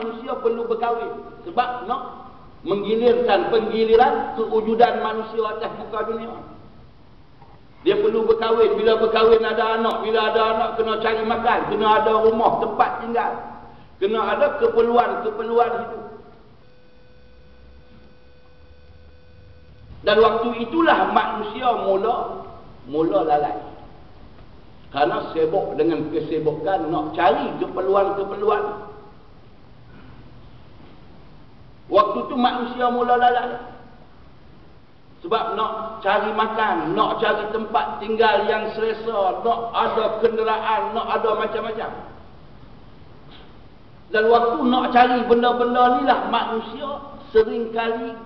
manusia perlu berkahwin sebab nak menggilirkan penggiliran kewujudan manusia atas muka dunia. Dia perlu berkahwin. Bila berkahwin ada anak, bila ada anak kena cari makan, kena ada rumah tempat tinggal, kena ada keperluan hidup. Dan waktu itulah manusia mula lalai. Karena sibuk dengan kesibukan nak cari keperluan. Waktu tu manusia mula lalai. Sebab nak cari makan, nak cari tempat tinggal yang selesa, nak ada kenderaan, nak ada macam-macam. Dan waktu nak cari benda-benda ni lah manusia seringkali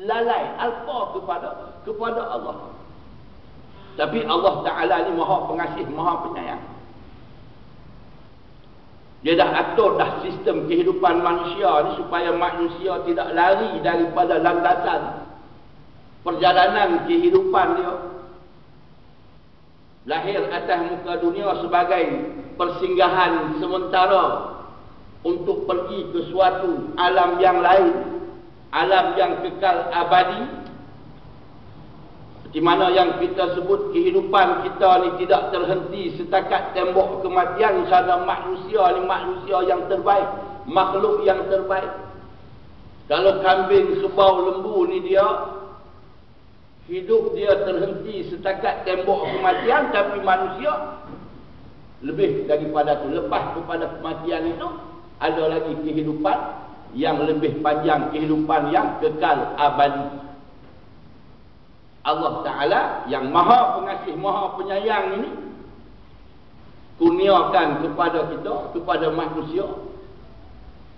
lalai, alpa kepada Allah. Tapi Allah Ta'ala ni maha pengasih, maha penyayang. Dia dah atur dah sistem kehidupan manusia ni supaya manusia tidak lari daripada landasan perjalanan kehidupan dia. Lahir atas muka dunia sebagai persinggahan sementara untuk pergi ke suatu alam yang lain, alam yang kekal abadi. Seperti mana yang kita sebut, kehidupan kita ni tidak terhenti setakat tembok kematian. Kerana manusia ni manusia yang terbaik, makhluk yang terbaik. Kalau kambing, kerbau, lembu ni dia hidup dia terhenti setakat tembok kematian. Tapi manusia lebih daripada itu. Lepas kepada kematian itu ada lagi kehidupan yang lebih panjang, kehidupan yang kekal abadi. Allah Ta'ala yang maha pengasih, maha penyayang ini kurniakan kepada kita, kepada manusia,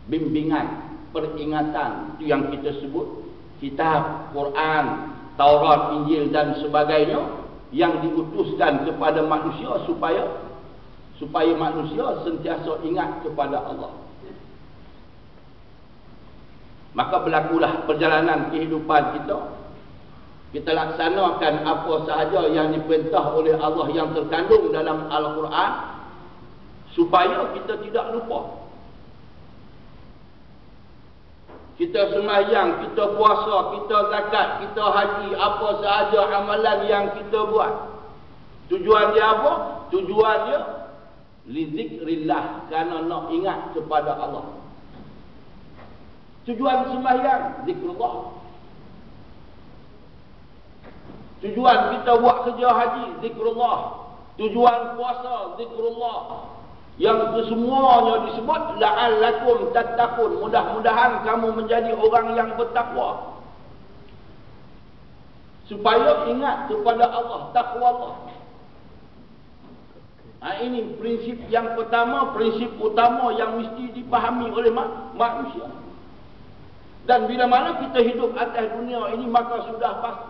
bimbingan, peringatan. Itu yang kita sebut kitab, Quran, Taurat, Injil dan sebagainya, yang diutuskan kepada manusia supaya manusia sentiasa ingat kepada Allah. Maka berlakulah perjalanan kehidupan kita. Kita laksanakan apa sahaja yang diperintah oleh Allah yang terkandung dalam Al-Quran supaya kita tidak lupa. Kita sembahyang, kita puasa, kita zakat, kita haji, apa sahaja amalan yang kita buat. Tujuan dia apa? Tujuan dia lizikrillah, kerana nak ingat kepada Allah. Tujuan sembahyang zikrullah. Tujuan kita buat kerja haji zikrullah. Tujuan puasa zikrullah. Yang kesemuanya disebut la'allakum tattaqun, mudah-mudahan kamu menjadi orang yang bertakwa. Supaya ingat kepada Allah, takwa Allah. Ini prinsip yang pertama, prinsip utama yang mesti dipahami oleh manusia. Dan bila mana kita hidup atas dunia ini, maka sudah pasti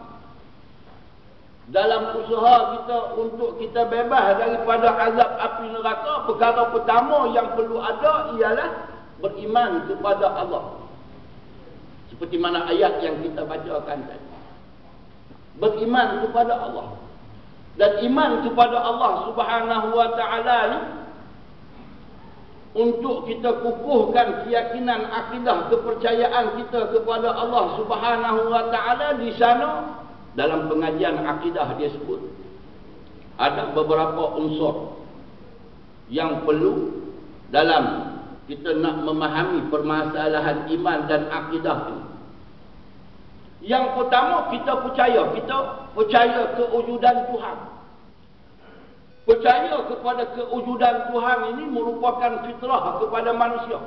dalam usaha kita untuk kita bebas daripada azab api neraka, perkara pertama yang perlu ada ialah beriman kepada Allah. Seperti mana ayat yang kita bacakan tadi. Beriman kepada Allah. Dan iman kepada Allah Subhanahu wa ta'ala ni, untuk kita kukuhkan keyakinan, akidah, kepercayaan kita kepada Allah Subhanahu wa ta'ala, di sana dalam pengajian akidah dia sebut ada beberapa unsur yang perlu dalam kita nak memahami permasalahan iman dan akidah ini. Yang pertama, kita percaya kewujudan Tuhan. Percaya kepada kewujudan Tuhan ini merupakan fitrah kepada manusia.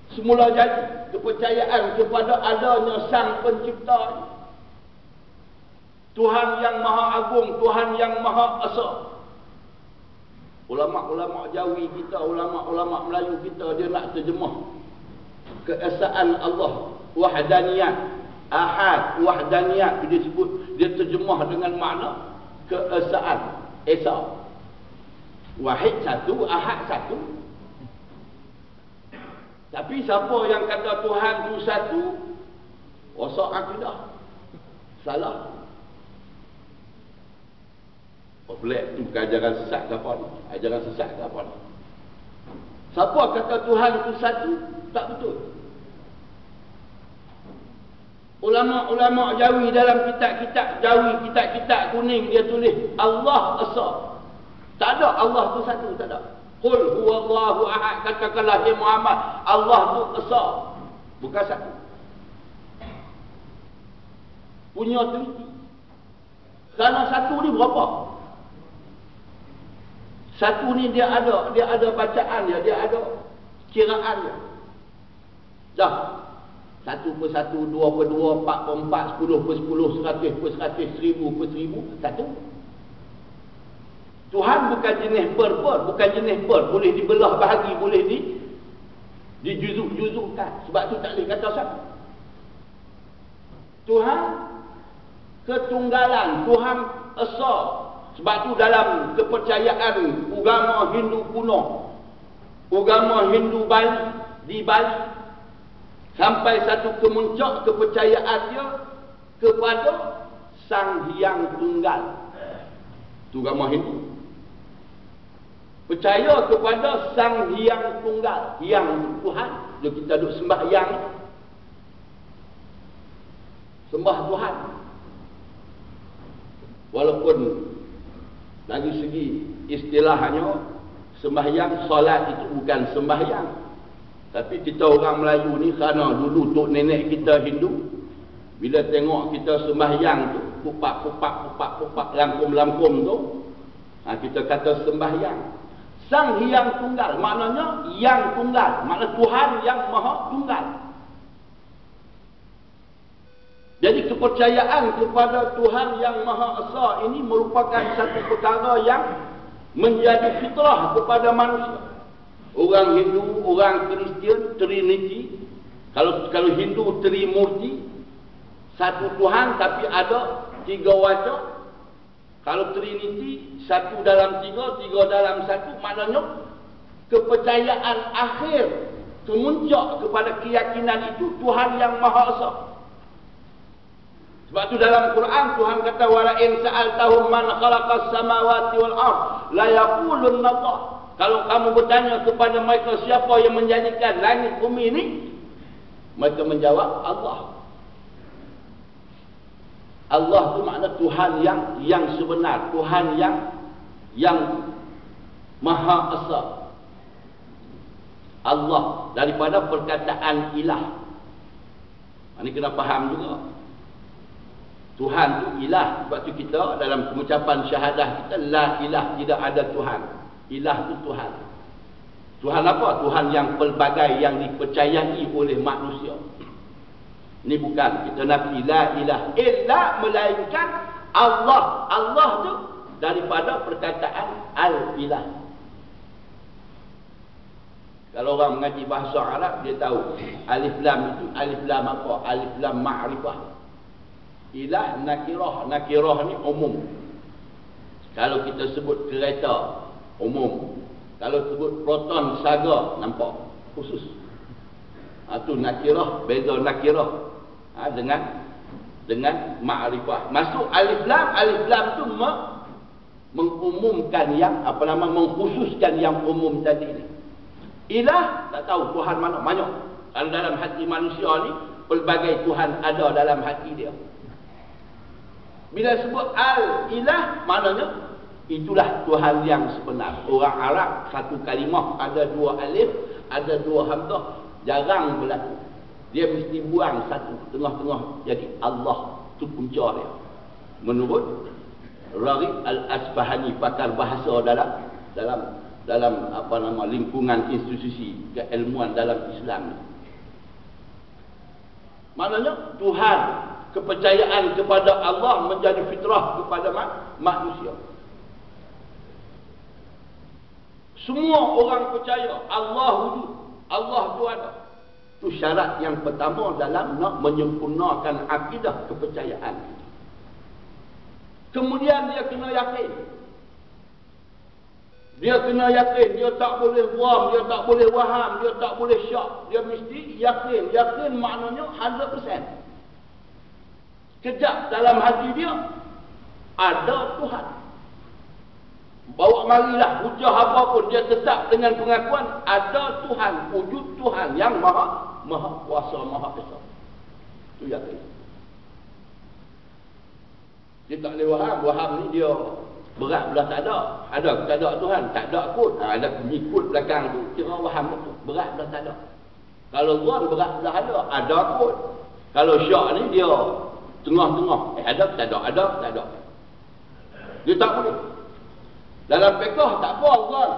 Semula jadi kepercayaan kepada adanya Sang Pencipta, Tuhan yang Maha Agung, Tuhan yang Maha Esa. Ulama-ulama Jawi kita, ulama-ulama Melayu kita, dia nak terjemah keesaan Allah, wahdaniyat, ahad, wahdaniyat, dia sebut, dia terjemah dengan makna keesaan, esa. Wahid satu, ahad satu. Tapi siapa yang kata Tuhan itu satu, rosak akidah, salah. Pelik, itu bukan ajaran sesat ke apa ni? Ajaran sesat ke apa ni? Siapa kata Tuhan itu satu? Tak betul. Ulama-ulama Jawi dalam kitab-kitab Jawi, kitab-kitab kuning, dia tulis Allah Esa. Tak ada Allah tu satu, tak ada. Qul huwallahu ahad, katakanlah ya Muhammad, Allah tu Esa, bukan satu. Punya teliti. Kerana satu ni berapa? Satu ni dia ada bacaan dia ada kiraan dia. Dah. 1 per 1, 2 per 2, 4 per 4, 10 per 10, 100 per 100, 1000 per 1000, satu. Tuhan bukan jenis per, bukan jenis per. Boleh dibelah bahagi, boleh dijuzuk-juzukkan. Sebab tu tak boleh kata satu. Tuhan ketunggalan, Tuhan Esa. Sebab tu dalam kepercayaan agama Hindu kuno, agama Hindu Bali, di Bali, sampai satu kemuncak kepercayaan dia kepada Sang Hyang Tunggal. Itu agama Hindu. Percaya kepada Sang Hyang Tunggal. Yang Tuhan. Bila kita duduk sembah Yang, sembah Tuhan. Walaupun dari segi istilahnya, sembahyang, solat itu bukan sembahyang. Tapi kita orang Melayu ni, kerana dulu tok nenek kita Hindu, bila tengok kita sembahyang tu, pupak, langkum tu, kita kata sembahyang. Sang Hyang Tunggal, maknanya yang tunggal, makna Tuhan yang maha tunggal. Jadi kepercayaan kepada Tuhan yang Maha Esa ini merupakan satu perkara yang menjadi fitrah kepada manusia. Orang Hindu, orang Kristian, Trinity. Kalau Hindu Trimurti, satu Tuhan tapi ada 3 wajah. Kalau Trinity, 1 dalam 3, 3 dalam 1, maknanya kepercayaan akhir kemuncak kepada keyakinan itu Tuhan yang Maha Esa. Sebab tu dalam Quran Tuhan kata wala in sa'altahum man khalaqas samawati wal ard la yaqulunna Allah. Kalau kamu bertanya kepada mereka siapa yang menjadikan langit bumi ini, mereka menjawab Allah. Allah tu makna Tuhan yang sebenar, Tuhan yang Maha Esa. Allah daripada perkataan ilah. Ini kena faham juga. Tuhan tu ilah. Sebab tu kita dalam pengucapan syahadah kita, la ilah, tidak ada Tuhan. Ilah tu Tuhan. Tuhan apa? Tuhan yang pelbagai, yang dipercayai oleh manusia. Ini bukan kita nafi la ilah illa, melainkan Allah. Allah tu daripada perkataan al-ilah. Kalau orang mengaji bahasa Arab, dia tahu alif lam itu alif lam apa? Alif lam ma'rifah. Ilah nakirah. Nakirah ni umum. Kalau kita sebut kereta, umum. Kalau sebut proton saga, nampak khusus. Itu nakirah, beza nakirah dengan ma'rifah. Masuk alif lam tu mengumumkan yang mengkhususkan yang umum tadi ni. Ilah tak tahu Tuhan mana, banyak. Kalau dalam hati manusia ni pelbagai Tuhan ada dalam hati dia. Bila sebut al-ilah, maknanya itulah Tuhan yang sebenar. Orang Arab satu kalimah ada 2 alif, ada 2 hamzah, jarang berlaku. Dia mesti buang satu tengah-tengah, jadi Allah tu punca dia. Menurut Raghib Al-Asfahani, pakar bahasa dalam lingkungan institusi keilmuan dalam Islam. Maknanya Tuhan, kepercayaan kepada Allah menjadi fitrah kepada manusia. Semua orang percaya Allah wujud, Allah tu ada. Itu syarat yang pertama dalam nak menyempurnakan akidah kepercayaan. Kemudian dia kena yakin. Dia kena yakin, dia tak boleh waham, dia tak boleh waham, dia tak boleh syak. Dia mesti yakin. Yakin maknanya 100%. Kejap dalam hati dia ada Tuhan. Bawa marilah hujah apa pun, dia tetap dengan pengakuan ada Tuhan, wujud Tuhan yang maha kuasa, maha esa. Itu yakin. Dia tak boleh faham. Faham ni dia berat belah tak ada. Ada ke tak ada Tuhan? Tak ada kot. Ada pengikut belakang tu. Kira faham tu. Berat belah tak ada. Kalau Tuhan berat belah ada. Ada kot. Kalau syak ni dia tengah-tengah. Ada ke tak ada? Ada ke tak ada? Dia tak boleh. Dalam fiqh tak apa Tuhan.